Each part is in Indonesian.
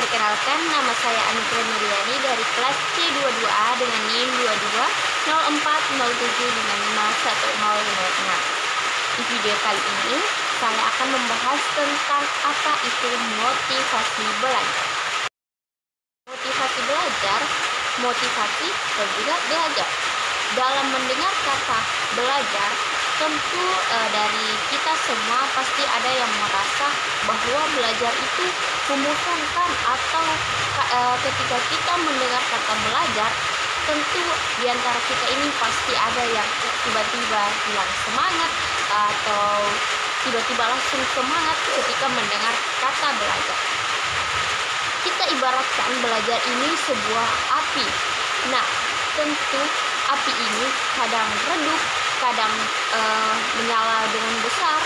Perkenalkan, nama saya Anugrah Nuriani dari kelas C22A dengan NIM 220407551056. Di video kali ini, saya akan membahas tentang apa itu motivasi belajar. Motivasi belajar, motivasi dan juga belajar. Dalam mendengar kata belajar, tentu dari kita semua pasti ada yang merasa bahwa belajar itu membosankan, atau ketika kita mendengar kata belajar, tentu diantara kita ini pasti ada yang tiba-tiba hilang semangat atau tiba-tiba langsung semangat ketika mendengar kata belajar. Kita ibaratkan belajar ini sebuah api. Nah, tentu api ini kadang redup, kadang menyala dengan besar,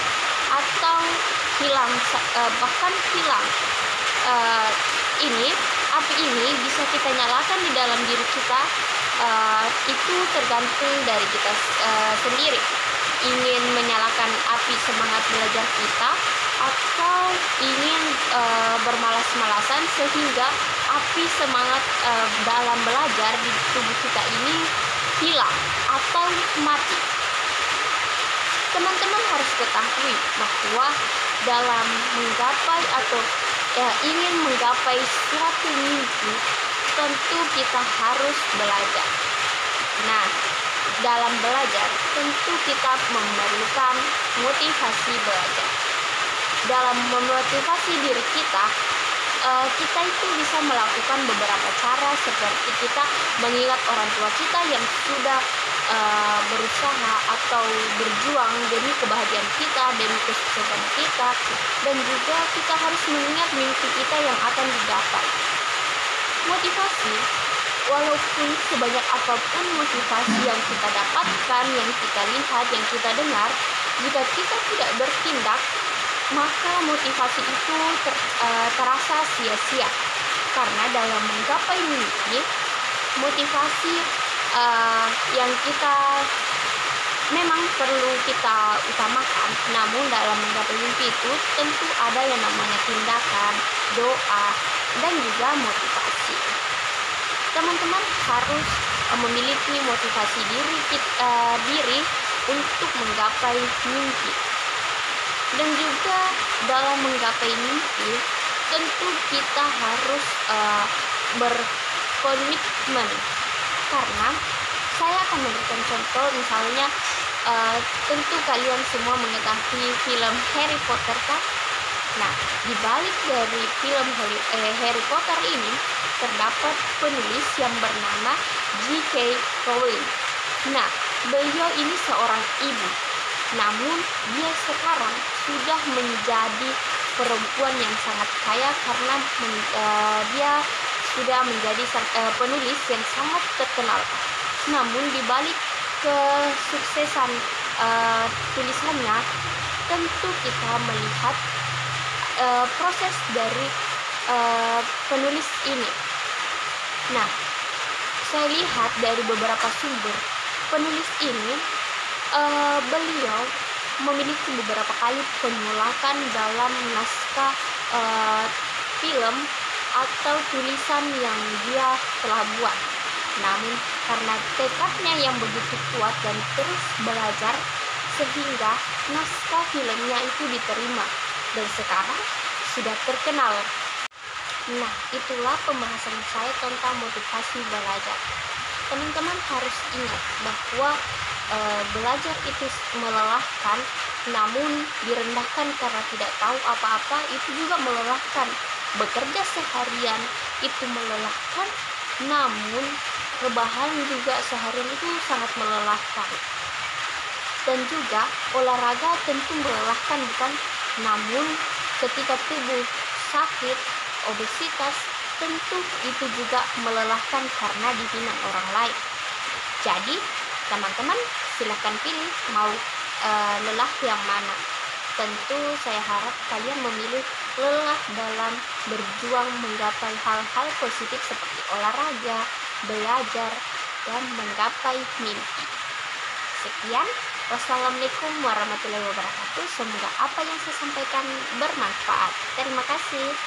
atau hilang, bahkan hilang. Api ini bisa kita nyalakan di dalam diri kita. Itu tergantung dari kita sendiri, ingin menyalakan api semangat belajar kita, atau ingin bermalas-malasan sehingga api semangat dalam belajar di tubuh kita ini hilang atau mati. Teman-teman harus ketahui bahwa dalam menggapai atau ingin menggapai suatu mimpi, tentu kita harus belajar. Nah, dalam belajar tentu kita memerlukan motivasi belajar. Dalam memotivasi diri kita, kita itu bisa melakukan beberapa cara, seperti kita mengingat orang tua kita yang sudah berusaha atau berjuang demi kebahagiaan kita, demi kesuksesan kita, dan juga kita harus mengingat mimpi kita yang akan digapai. Motivasi, walaupun sebanyak apapun motivasi yang kita dapatkan, yang kita lihat, yang kita dengar, jika kita tidak bertindak, maka motivasi itu terasa sia-sia. Karena dalam menggapai mimpi, motivasi yang kita memang perlu kita utamakan, namun dalam menggapai mimpi itu tentu ada yang namanya tindakan, doa, dan juga motivasi. Teman-teman harus memiliki motivasi diri untuk menggapai mimpi. Dan juga dalam menggapai mimpi, tentu kita harus berkomitmen. Karena saya akan memberikan contoh, misalnya tentu kalian semua mengetahui film Harry Potter kan? Nah, di balik dari film Harry Potter ini terdapat penulis yang bernama J.K. Rowling. Nah, beliau ini seorang ibu, namun dia sekarang sudah menjadi perempuan yang sangat kaya karena dia sudah menjadi penulis yang sangat terkenal. Namun di balik kesuksesan tulisannya, tentu kita melihat proses dari penulis ini. Nah, saya lihat dari beberapa sumber, penulis ini beliau memiliki beberapa kali penolakan dalam naskah film atau tulisan yang dia telah buat. Namun karena tekadnya yang begitu kuat dan terus belajar, sehingga naskah filmnya itu diterima dan sekarang sudah terkenal. Nah, itulah pembahasan saya tentang motivasi belajar. Teman-teman harus ingat bahwa belajar itu melelahkan, namun direndahkan karena tidak tahu apa-apa itu juga melelahkan. Bekerja seharian itu melelahkan, namun rebahan juga seharian itu sangat melelahkan. Dan juga olahraga tentu melelahkan, bukan? Namun ketika tubuh sakit, obesitas, tentu itu juga melelahkan karena dihina orang lain. Jadi teman-teman silahkan pilih mau lelah yang mana. Tentu saya harap kalian memilih lelah dalam berjuang menggapai hal-hal positif seperti olahraga, belajar, dan menggapai mimpi. Sekian, wassalamualaikum warahmatullahi wabarakatuh. Semoga apa yang saya sampaikan bermanfaat. Terima kasih.